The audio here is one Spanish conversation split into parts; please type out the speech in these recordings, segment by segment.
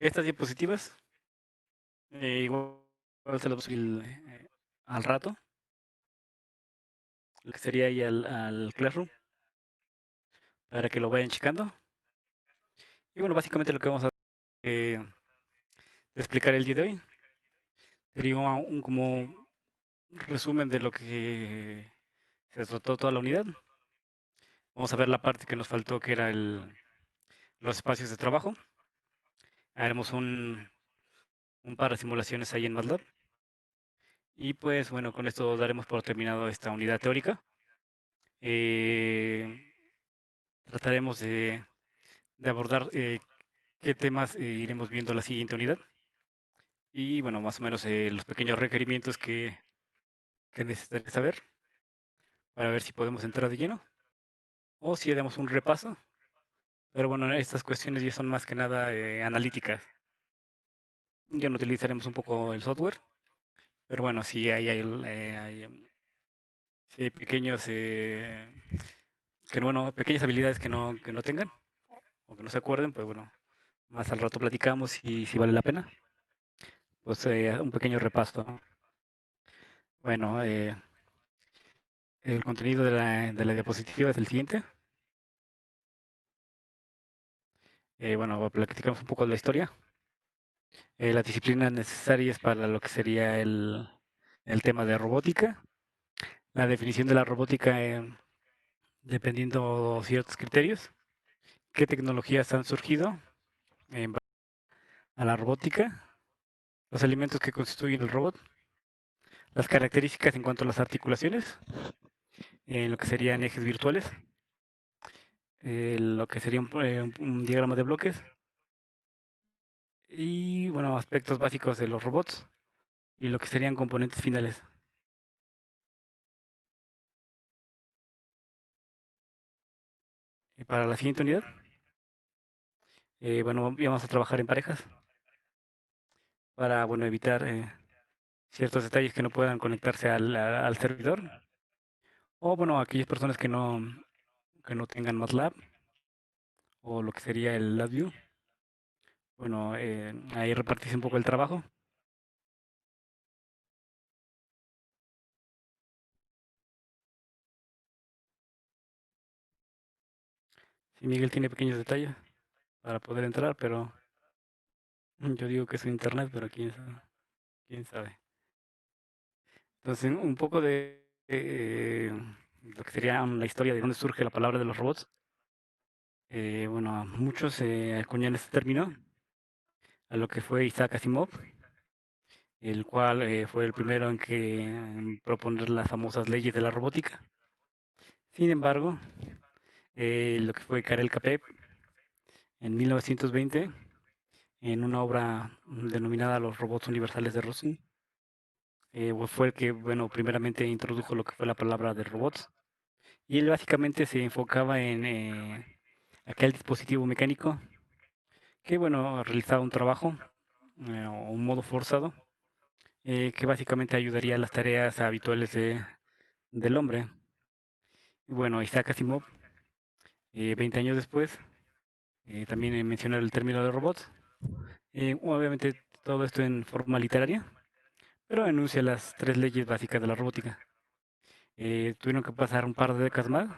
Estas diapositivas, igual se las voy a subir al rato, lo que sería ahí al Classroom, para que lo vayan checando. Y bueno, básicamente lo que vamos a explicar el día de hoy sería como resumen de lo que se trató toda la unidad. Vamos a ver la parte que nos faltó, que era los espacios de trabajo. Haremos un par de simulaciones ahí en MATLAB. Y pues bueno, con esto daremos por terminado esta unidad teórica. Eh, Trataremos de abordar qué temas iremos viendo en la siguiente unidad. Y bueno, más o menos los pequeños requerimientos que necesitaré saber para ver si podemos entrar de lleno o si damos un repaso. Pero bueno, estas cuestiones ya son más que nada analíticas. Ya no utilizaremos un poco el software, pero bueno, si sí hay pequeños, pequeñas habilidades que no tengan o que no se acuerden, pues bueno, más al rato platicamos y si vale la pena. Pues un pequeño repaso, ¿no? Bueno, el contenido de la diapositiva es el siguiente. Bueno, platicamos un poco de la historia. Las disciplinas necesarias para lo que sería el tema de robótica. La definición de la robótica dependiendo ciertos criterios. ¿Qué tecnologías han surgido en base a la robótica? Los elementos que constituyen el robot. Las características en cuanto a las articulaciones, en lo que serían ejes virtuales, lo que sería un diagrama de bloques y, bueno, aspectos básicos de los robots y lo que serían componentes finales. Y para la siguiente unidad, bueno, vamos a trabajar en parejas para, bueno, evitar ciertos detalles que no puedan conectarse al servidor o, bueno, aquellas personas que no tengan MATLAB o lo que sería el LabVIEW. Bueno, ahí repartirse un poco el trabajo. Sí, Miguel tiene pequeños detalles para poder entrar, pero yo digo que es internet, pero quién sabe. Entonces, un poco de lo que sería la historia de dónde surge la palabra de los robots. Bueno, a muchos acuñan este término a lo que fue Isaac Asimov, el cual fue el primero en proponer las famosas leyes de la robótica. Sin embargo, lo que fue Karel Capek en 1920, en una obra denominada Los robots universales de Rossum, fue el que, bueno, primeramente introdujo lo que fue la palabra de robots. Y él básicamente se enfocaba en aquel dispositivo mecánico que, bueno, realizaba un trabajo o un modo forzado que básicamente ayudaría a las tareas habituales del hombre. Y bueno, Isaac Asimov, 20 años después, también menciona el término de robots. Obviamente todo esto en forma literaria, pero enuncia las tres leyes básicas de la robótica. Tuvieron que pasar un par de décadas más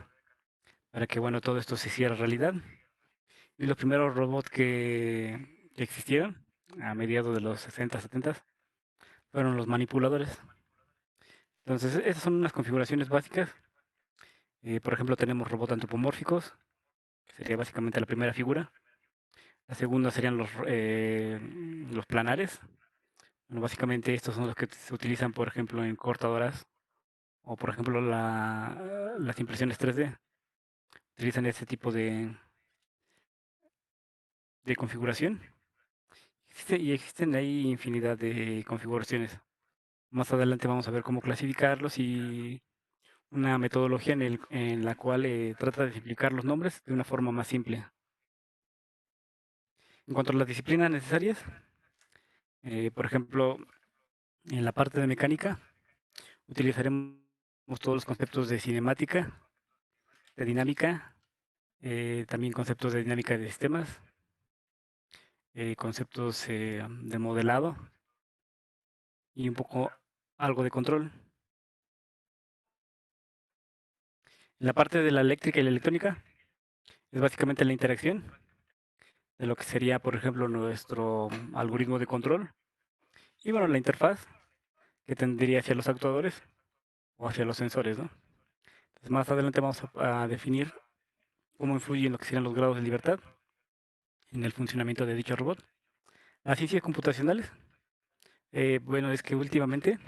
para que, bueno, todo esto se hiciera realidad. Y los primeros robots que existieron a mediados de los 60, 70 fueron los manipuladores. Entonces, esas son unas configuraciones básicas. Por ejemplo, tenemos robots antropomórficos, que sería básicamente la primera figura. La segunda serían los planares. Bueno, básicamente estos son los que se utilizan, por ejemplo, en cortadoras o, por ejemplo, las impresiones 3D. Utilizan este tipo de configuración. Y existen ahí infinidad de configuraciones. Más adelante vamos a ver cómo clasificarlos y una metodología en la cual trata de explicar los nombres de una forma más simple. En cuanto a las disciplinas necesarias, por ejemplo, en la parte de mecánica, utilizaremos todos los conceptos de cinemática, de dinámica, también conceptos de dinámica de sistemas, conceptos de modelado y un poco algo de control. En la parte de la eléctrica y la electrónica es básicamente la interacción de lo que sería, por ejemplo, nuestro algoritmo de control y bueno, la interfaz que tendría hacia los actuadores o hacia los sensores, ¿no? Entonces, más adelante vamos a definir cómo influyen lo que serían los grados de libertad en el funcionamiento de dicho robot. Las ciencias computacionales, bueno, es que últimamente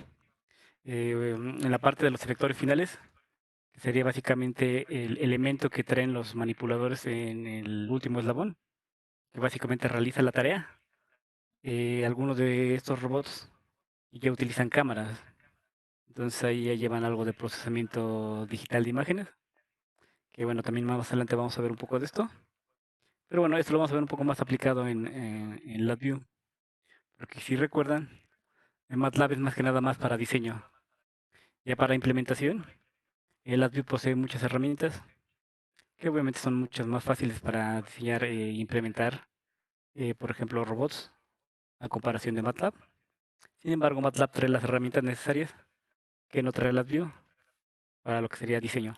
en la parte de los efectores finales, que sería básicamente el elemento que traen los manipuladores en el último eslabón, que básicamente realiza la tarea. Algunos de estos robots ya utilizan cámaras, entonces ahí ya llevan algo de procesamiento digital de imágenes, que bueno, también más adelante vamos a ver un poco de esto. Pero bueno, esto lo vamos a ver un poco más aplicado en LabVIEW, porque si recuerdan, en MATLAB es más que nada más para diseño. Ya para implementación, el LabVIEW posee muchas herramientas que obviamente son muchas más fáciles para diseñar e implementar, por ejemplo, robots, a comparación de MATLAB. Sin embargo, MATLAB trae las herramientas necesarias que no trae LabVIEW para lo que sería diseño.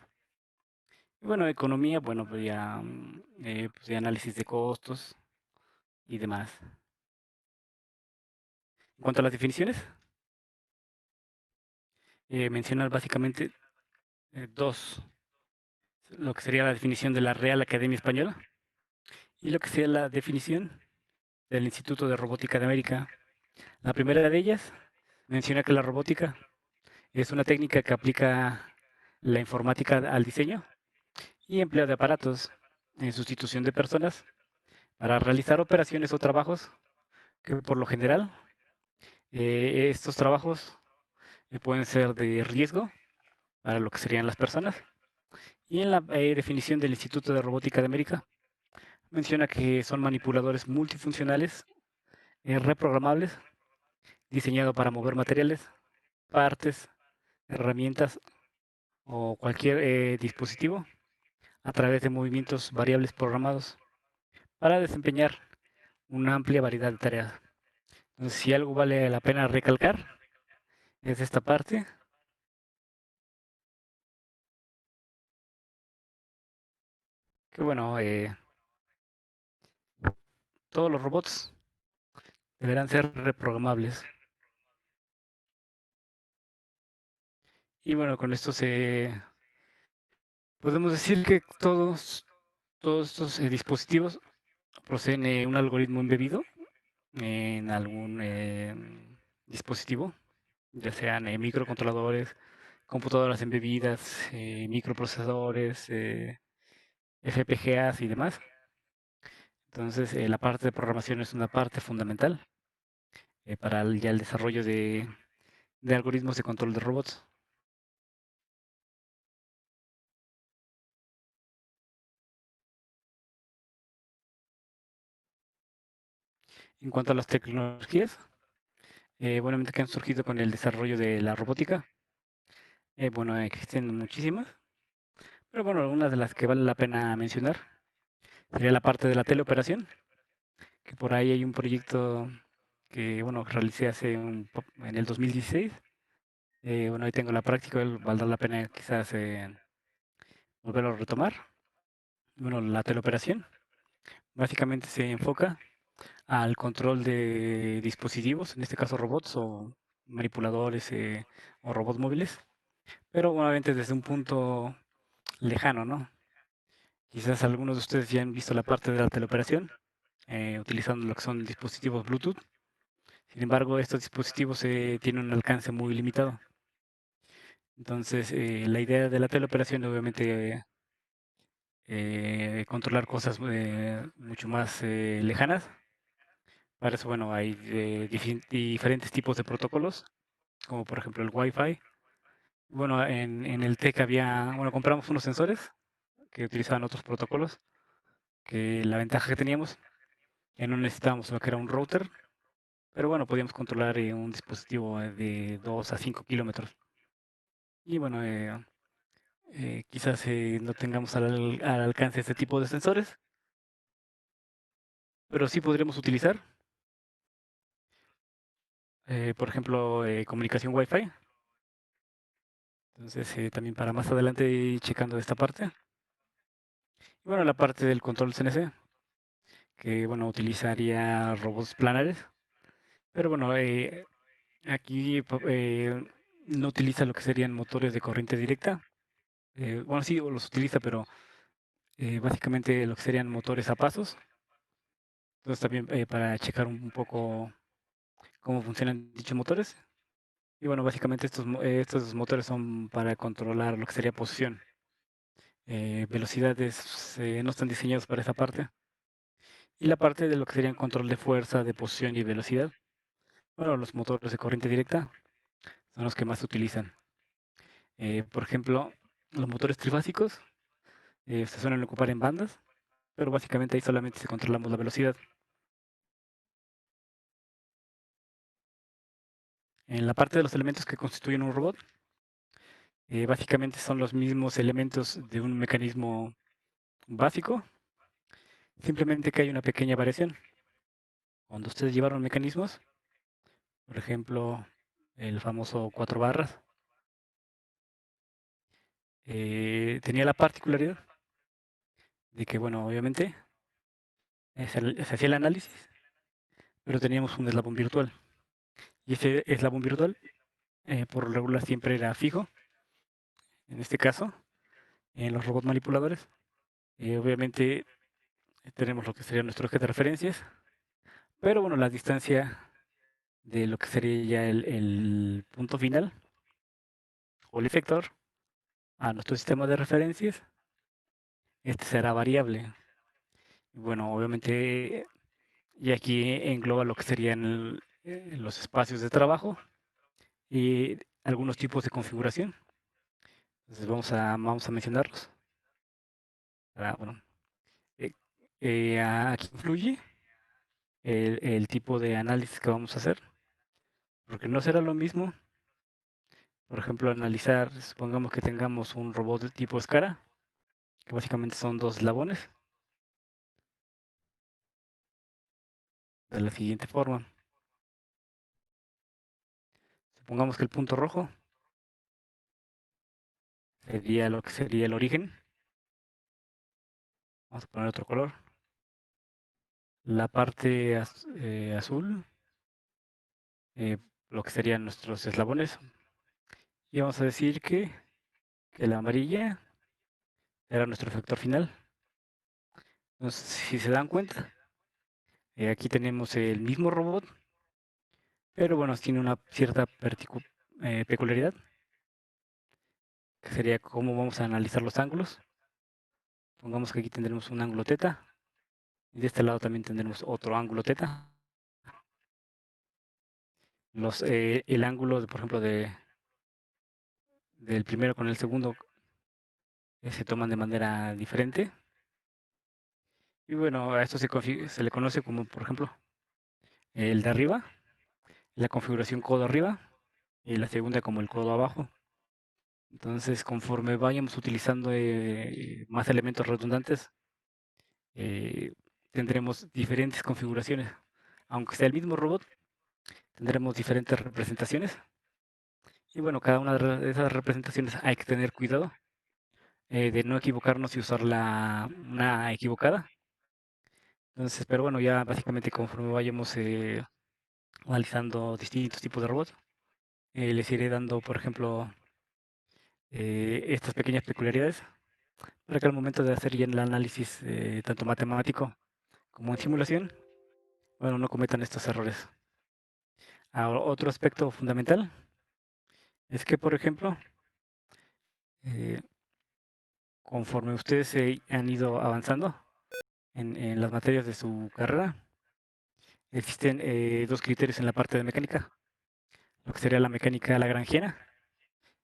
Y bueno, economía, bueno, pues ya, pues ya análisis de costos y demás. En cuanto a las definiciones, mencionar básicamente dos, lo que sería la definición de la Real Academia Española y lo que sería la definición del Instituto de Robótica de América. La primera de ellas menciona que la robótica es una técnica que aplica la informática al diseño y empleo de aparatos en sustitución de personas para realizar operaciones o trabajos que por lo general estos trabajos pueden ser de riesgo para lo que serían las personas. Y en la definición del Instituto de Robótica de América menciona que son manipuladores multifuncionales, reprogramables, diseñados para mover materiales, partes, herramientas o cualquier dispositivo a través de movimientos variables programados para desempeñar una amplia variedad de tareas. Entonces, si algo vale la pena recalcar, es esta parte, que bueno, todos los robots deberán ser reprogramables. Y bueno, con esto podemos decir que todos estos dispositivos poseen un algoritmo embebido en algún dispositivo, ya sean microcontroladores, computadoras embebidas, microprocesadores, FPGAs y demás. Entonces, la parte de programación es una parte fundamental para ya el desarrollo de algoritmos de control de robots. En cuanto a las tecnologías, buenamente que han surgido con el desarrollo de la robótica, bueno, existen muchísimas, pero bueno, una de las que vale la pena mencionar sería la parte de la teleoperación, que por ahí hay un proyecto que, bueno, realicé en el 2016. Bueno, ahí tengo la práctica, valdrá la pena quizás volverlo a retomar. Bueno, la teleoperación básicamente se enfoca al control de dispositivos, en este caso robots o manipuladores o robots móviles, pero obviamente desde un punto lejano, ¿no? Quizás algunos de ustedes ya han visto la parte de la teleoperación, utilizando lo que son dispositivos Bluetooth. Sin embargo, estos dispositivos tienen un alcance muy limitado. Entonces, la idea de la teleoperación obviamente controlar cosas mucho más lejanas. Para eso, bueno, hay diferentes tipos de protocolos, como por ejemplo el Wi-Fi. Bueno, en el TEC bueno, compramos unos sensores que utilizaban otros protocolos, que la ventaja que teníamos, que no necesitábamos lo que era un router, pero bueno, podíamos controlar un dispositivo de 2 a 5 kilómetros. Y bueno, quizás no tengamos al alcance este tipo de sensores, pero sí podríamos utilizar, por ejemplo, comunicación Wi-Fi. Entonces, también para más adelante ir checando esta parte. Y bueno, la parte del control CNC, que bueno, utilizaría robots planares, pero bueno, aquí no utiliza lo que serían motores de corriente directa. Bueno, sí, los utiliza, pero básicamente lo que serían motores a pasos. Entonces también para checar un poco cómo funcionan dichos motores. Y bueno, básicamente estos motores son para controlar lo que sería posición. Velocidades no están diseñados para esa parte. Y la parte de lo que serían control de fuerza, de posición y velocidad. Bueno, los motores de corriente directa son los que más se utilizan. Por ejemplo, los motores trifásicos se suelen ocupar en bandas, pero básicamente ahí solamente se controlamos la velocidad. En la parte de los elementos que constituyen un robot, básicamente son los mismos elementos de un mecanismo básico, simplemente que hay una pequeña variación. Cuando ustedes llevaron mecanismos, por ejemplo, el famoso cuatro barras, tenía la particularidad de que, bueno, obviamente se hacía el análisis, pero teníamos un eslabón virtual. Y ese eslabón virtual, por lo regular, siempre era fijo. En este caso, en los robots manipuladores, obviamente tenemos lo que sería nuestro eje de referencias, pero bueno, la distancia de lo que sería ya el punto final o el efector a nuestro sistema de referencias, este será variable. Bueno, obviamente, y aquí engloba lo que serían los espacios de trabajo y algunos tipos de configuración. Entonces vamos a mencionarlos. Bueno, eh, aquí influye el tipo de análisis que vamos a hacer, porque no será lo mismo, por ejemplo, analizar, supongamos que tengamos un robot de tipo escara, que básicamente son dos eslabones, de la siguiente forma. Supongamos que el punto rojo sería lo que sería el origen. Vamos a poner otro color. La parte azul, eh, lo que serían nuestros eslabones. Y vamos a decir que la amarilla era nuestro efector final. Entonces, si se dan cuenta, aquí tenemos el mismo robot, pero bueno, tiene una cierta peculiaridad, que sería cómo vamos a analizar los ángulos. Pongamos que aquí tendremos un ángulo teta, y de este lado también tendremos otro ángulo teta. El ángulo, por ejemplo, del primero con el segundo se toman de manera diferente. Y bueno, a esto se le conoce como, por ejemplo, el de arriba, la configuración codo arriba, y la segunda como el codo abajo. Entonces, conforme vayamos utilizando más elementos redundantes, eh, tendremos diferentes configuraciones. Aunque sea el mismo robot, tendremos diferentes representaciones. Y bueno, cada una de esas representaciones hay que tener cuidado de no equivocarnos y usar una equivocada. Entonces, pero bueno, ya básicamente conforme vayamos analizando distintos tipos de robots, les iré dando, por ejemplo, estas pequeñas peculiaridades para que al momento de hacer ya el análisis tanto matemático como en simulación, bueno, no cometan estos errores. Ahora, otro aspecto fundamental es que, por ejemplo, eh, conforme ustedes han ido avanzando en las materias de su carrera, existen dos criterios en la parte de mecánica, lo que sería la mecánica lagrangiana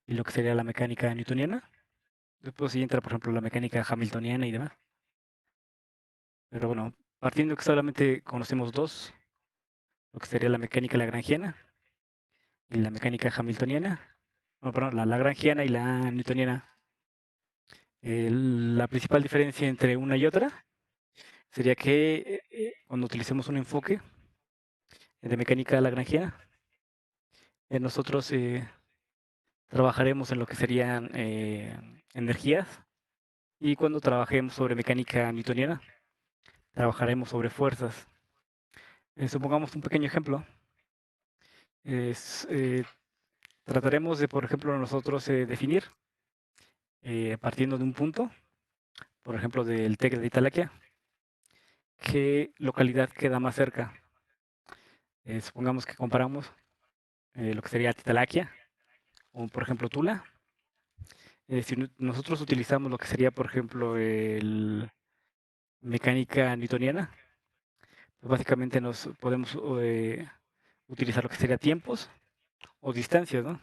y lo que sería la mecánica newtoniana. Después sí entra, por ejemplo, la mecánica hamiltoniana y demás. Pero bueno, partiendo que solamente conocemos dos, lo que sería la mecánica lagrangiana y la mecánica hamiltoniana, no, perdón, la lagrangiana y la newtoniana. La principal diferencia entre una y otra sería que cuando utilicemos un enfoque de mecánica lagrangiana, nosotros trabajaremos en lo que serían energías, y cuando trabajemos sobre mecánica newtoniana, trabajaremos sobre fuerzas. Supongamos un pequeño ejemplo. Es, trataremos de, por ejemplo, nosotros definir, partiendo de un punto, por ejemplo, del TEC de Italaquia, qué localidad queda más cerca. Supongamos que comparamos lo que sería Titalaquia, o por ejemplo Tula. Si nosotros utilizamos lo que sería, por ejemplo, el mecánica newtoniana, pues básicamente nos podemos utilizar lo que sería tiempos o distancias, ¿no?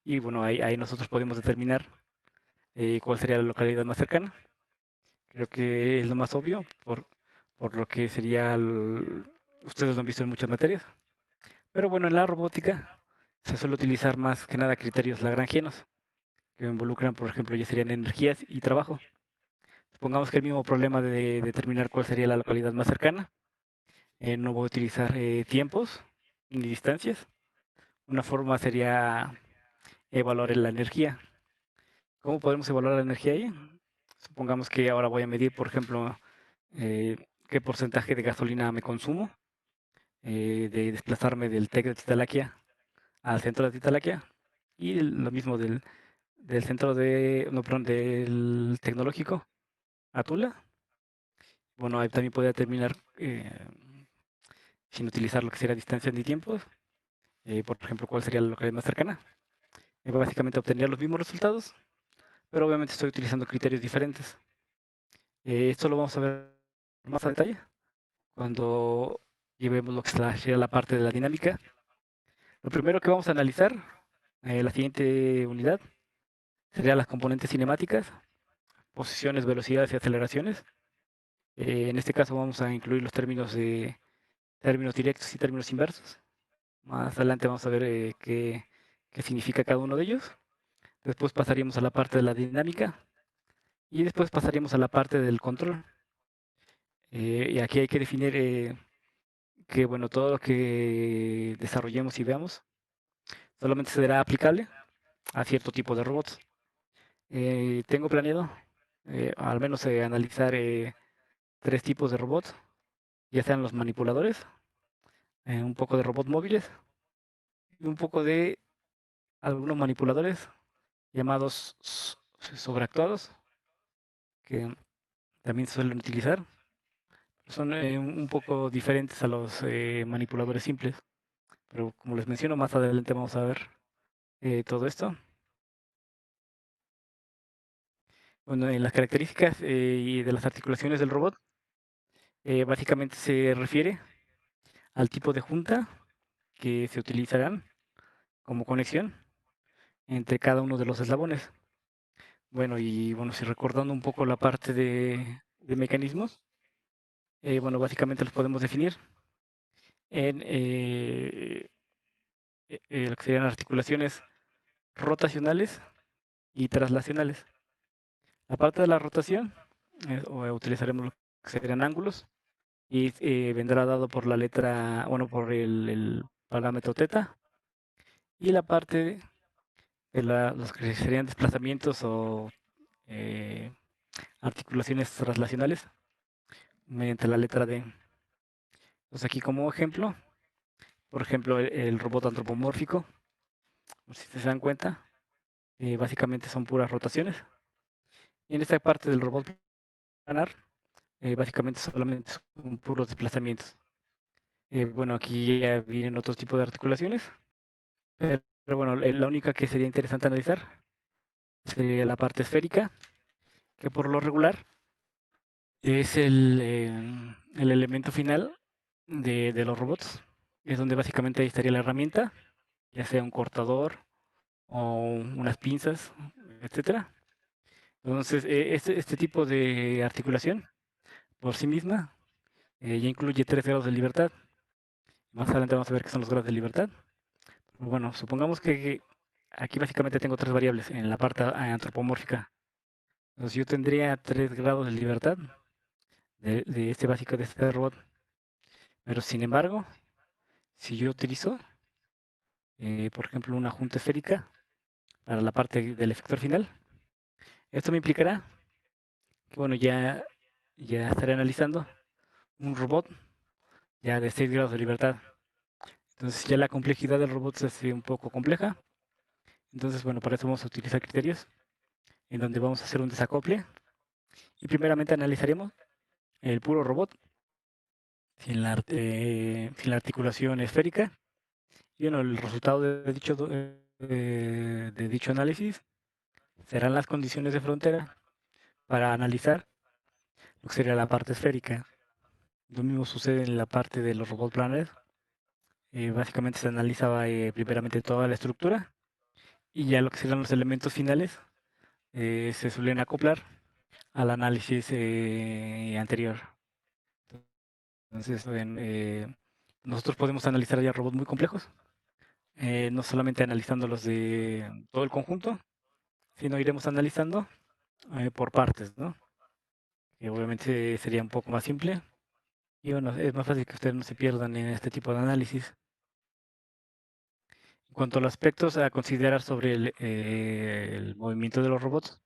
Y bueno, ahí nosotros podemos determinar cuál sería la localidad más cercana. Creo que es lo más obvio, por lo que sería, ustedes lo han visto en muchas materias. Pero bueno, en la robótica se suele utilizar más que nada criterios lagrangianos, que involucran, por ejemplo, ya serían energías y trabajo. Supongamos que el mismo problema de determinar cuál sería la localidad más cercana, no voy a utilizar tiempos ni distancias. Una forma sería evaluar la energía. ¿Cómo podemos evaluar la energía ahí? Supongamos que ahora voy a medir, por ejemplo, qué porcentaje de gasolina me consumo, de desplazarme del TEC de Titalaquia al centro de Titalaquia, y lo mismo del centro de, no, perdón, del tecnológico a Tula. Bueno, ahí también podría terminar sin utilizar lo que sería distancias ni tiempos. Por ejemplo, cuál sería la localidad más cercana. Básicamente obtendría los mismos resultados, pero obviamente estoy utilizando criterios diferentes. Esto lo vamos a ver más a detalle cuando llevemos lo que sería la parte de la dinámica. Lo primero que vamos a analizar, la siguiente unidad, serían las componentes cinemáticas, posiciones, velocidades y aceleraciones. En este caso vamos a incluir los términos términos directos y términos inversos. Más adelante vamos a ver qué significa cada uno de ellos. Después pasaríamos a la parte de la dinámica y después pasaríamos a la parte del control. Y aquí hay que definir que bueno, todo lo que desarrollemos y veamos solamente será aplicable a cierto tipo de robots. Tengo planeado al menos analizar 3 tipos de robots, ya sean los manipuladores, un poco de robots móviles y un poco de algunos manipuladores llamados sobreactuados, que también se suelen utilizar. Son un poco diferentes a los manipuladores simples, pero como les menciono, más adelante vamos a ver todo esto. Bueno, en las características y de las articulaciones del robot, básicamente se refiere al tipo de junta que se utilizarán como conexión entre cada uno de los eslabones. Bueno, y bueno, si recordando un poco la parte de mecanismos, bueno, básicamente los podemos definir en lo que serían articulaciones rotacionales y traslacionales. La parte de la rotación, utilizaremos lo que serían ángulos, y vendrá dado por la letra, bueno, por el parámetro teta. Y la parte de los que serían desplazamientos o eh, articulaciones traslacionales, mediante la letra D. Entonces aquí como ejemplo, por ejemplo, el robot antropomórfico, por si se dan cuenta, básicamente son puras rotaciones. Y en esta parte del robot planar, básicamente solamente son puros desplazamientos. Bueno, aquí ya vienen otros tipos de articulaciones, pero bueno, la única que sería interesante analizar sería la parte esférica, que por lo regular es el elemento final de los robots. Es donde básicamente ahí estaría la herramienta, ya sea un cortador o unas pinzas, etcétera. Entonces, este tipo de articulación por sí misma ya incluye 3 grados de libertad. Más adelante vamos a ver qué son los grados de libertad. Bueno, supongamos que aquí básicamente tengo 3 variables en la parte antropomórfica. Entonces yo tendría 3 grados de libertad de este básico de este robot. Pero sin embargo, si yo utilizo, por ejemplo, una junta esférica para la parte del efector final, esto me implicará que, bueno, ya estaré analizando un robot ya de 6 grados de libertad. Entonces ya la complejidad del robot es un poco compleja. Entonces, bueno, para eso vamos a utilizar criterios en donde vamos a hacer un desacople y primeramente analizaremos el puro robot sin la articulación esférica. Y bueno, el resultado de dicho análisis serán las condiciones de frontera para analizar lo que sería la parte esférica. Lo mismo sucede en la parte de los robots planes. Básicamente se analizaba primeramente toda la estructura y ya lo que serán los elementos finales se suelen acoplar al análisis anterior. Entonces, nosotros podemos analizar ya robots muy complejos, no solamente analizándolos de todo el conjunto, sino iremos analizando por partes, ¿no? Que obviamente sería un poco más simple y bueno, es más fácil que ustedes no se pierdan en este tipo de análisis. En cuanto a los aspectos a considerar sobre el movimiento de los robots,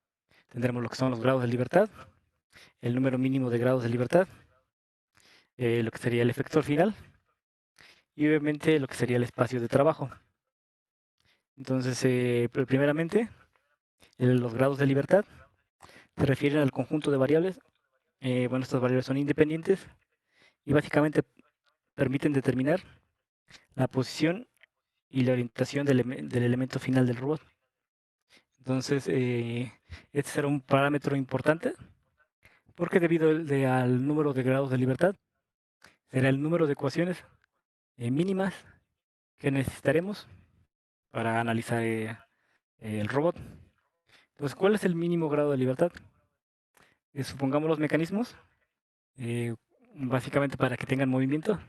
tendremos lo que son los grados de libertad, el número mínimo de grados de libertad, lo que sería el efector final y obviamente lo que sería el espacio de trabajo. Entonces, primeramente, los grados de libertad se refieren al conjunto de variables. Bueno, estas variables son independientes y básicamente permiten determinar la posición y la orientación del elemento final del robot. Entonces, este será un parámetro importante porque debido al número de grados de libertad, será el número de ecuaciones mínimas que necesitaremos para analizar el robot. Entonces, ¿cuál es el mínimo grado de libertad? Supongamos los mecanismos, eh, básicamente para que tengan movimiento,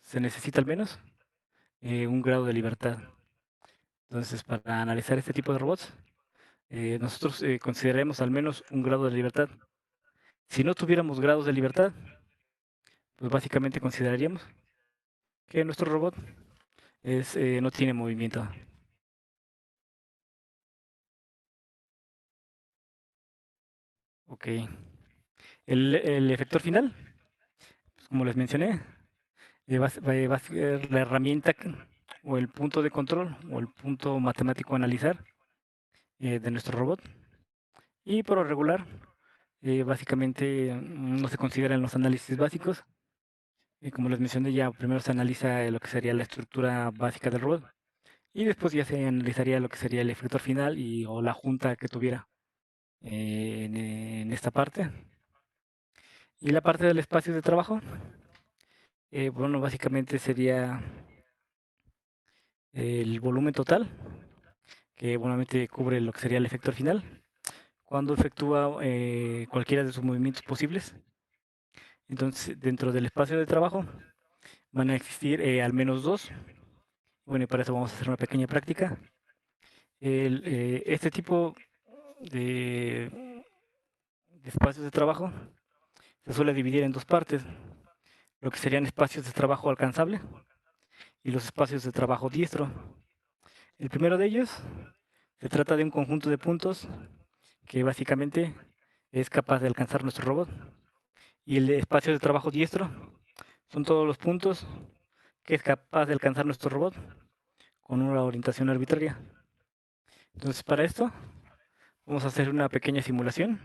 se necesita al menos un grado de libertad. Entonces, para analizar este tipo de robots, nosotros consideraremos al menos un grado de libertad. Si no tuviéramos grados de libertad, pues básicamente consideraríamos que nuestro robot no tiene movimiento. Ok. El efector final, pues, como les mencioné, va a ser la herramienta o el punto de control o el punto matemático a analizar de nuestro robot. Y por lo regular, básicamente no se consideran los análisis básicos. Como les mencioné, ya primero se analiza lo que sería la estructura básica del robot y después ya se analizaría lo que sería el efector final o la junta que tuviera en esta parte. Y la parte del espacio de trabajo, bueno, básicamente sería el volumen total, que buenamente cubre lo que sería el efector final, cuando efectúa cualquiera de sus movimientos posibles. Entonces, dentro del espacio de trabajo van a existir al menos dos. Bueno, y para eso vamos a hacer una pequeña práctica. Este tipo de espacios de trabajo se suele dividir en dos partes, lo que serían espacios de trabajo alcanzable y los espacios de trabajo diestro. El primero de ellos se trata de un conjunto de puntos que básicamente es capaz de alcanzar nuestro robot. Y el espacio de trabajo diestro son todos los puntos que es capaz de alcanzar nuestro robot con una orientación arbitraria. Entonces, para esto vamos a hacer una pequeña simulación.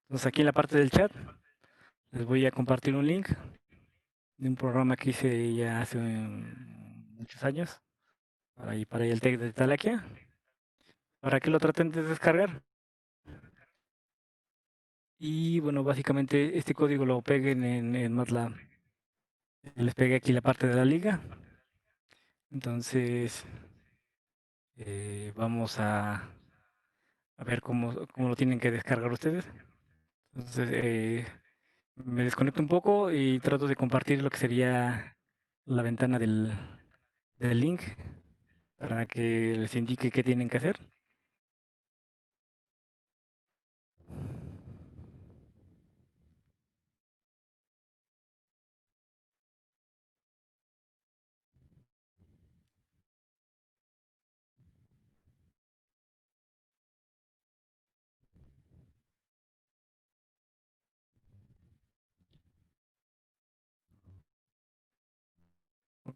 Entonces, aquí en la parte del chat les voy a compartir un link de un programa que hice ya hace muchos años para el TEC de Talaquia, para que lo traten de descargar. Y bueno, básicamente este código lo peguen en MATLAB. Les pegué aquí la parte de la liga. Entonces, vamos a ver cómo lo tienen que descargar ustedes. Entonces, me desconecto un poco y trato de compartir lo que sería la ventana del link para que les indique qué tienen que hacer.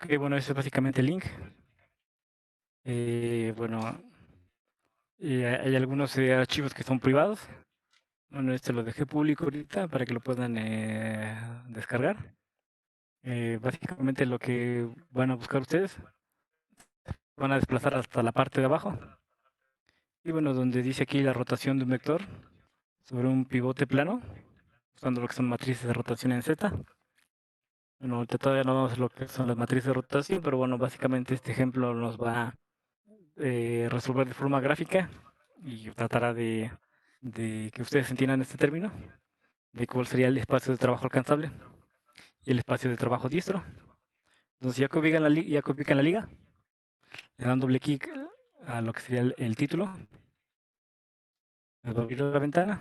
Ok, bueno, ese es básicamente el link. Bueno, hay algunos archivos que son privados. Bueno, este lo dejé público ahorita para que lo puedan descargar. Básicamente lo que van a buscar ustedes, van a desplazar hasta la parte de abajo. Y bueno, donde dice aquí la rotación de un vector sobre un pivote plano, usando lo que son matrices de rotación en Z. Bueno, ahorita todavía no vamos a ver lo que son las matrices de rotación, pero bueno, básicamente este ejemplo nos va a resolver de forma gráfica y tratará de que ustedes entiendan este término, de cuál sería el espacio de trabajo alcanzable y el espacio de trabajo diestro. Entonces, ya que ubican la liga, le dan doble clic a lo que sería el título, les va a abrir la ventana.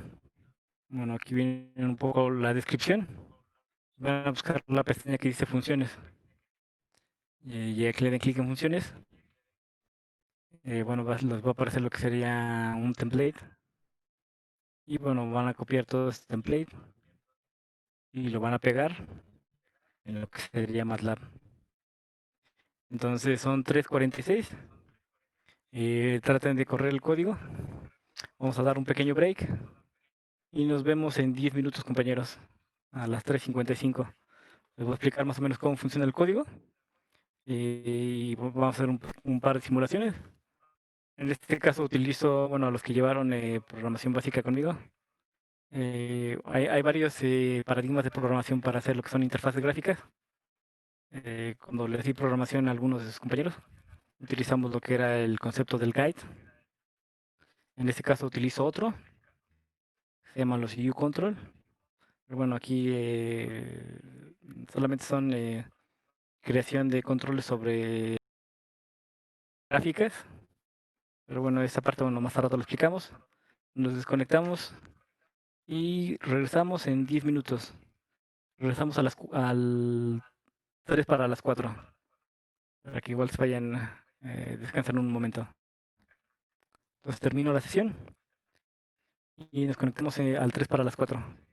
Bueno, aquí viene un poco la descripción. Van a buscar la pestaña que dice funciones. Ya que le den clic en funciones, bueno, les va a aparecer lo que sería un template. Y bueno, van a copiar todo este template y lo van a pegar en lo que sería MATLAB. Entonces son 3:46. Traten de correr el código. Vamos a dar un pequeño break y nos vemos en 10 minutos, compañeros, a las 3:55. Les voy a explicar más o menos cómo funciona el código y vamos a hacer un par de simulaciones. En este caso utilizo, bueno, a los que llevaron programación básica conmigo. Hay varios paradigmas de programación para hacer lo que son interfaces gráficas. Cuando les di programación a algunos de sus compañeros, utilizamos lo que era el concepto del guide. En este caso utilizo otro, se llama los EU Control. Pero bueno, aquí solamente son creación de controles sobre gráficas. Pero bueno, esa parte, bueno, más tarde lo explicamos. Nos desconectamos y regresamos en 10 minutos. Regresamos al 3 para las 4, para que igual se vayan descansar un momento. Entonces termino la sesión y nos conectamos al 3 para las 4.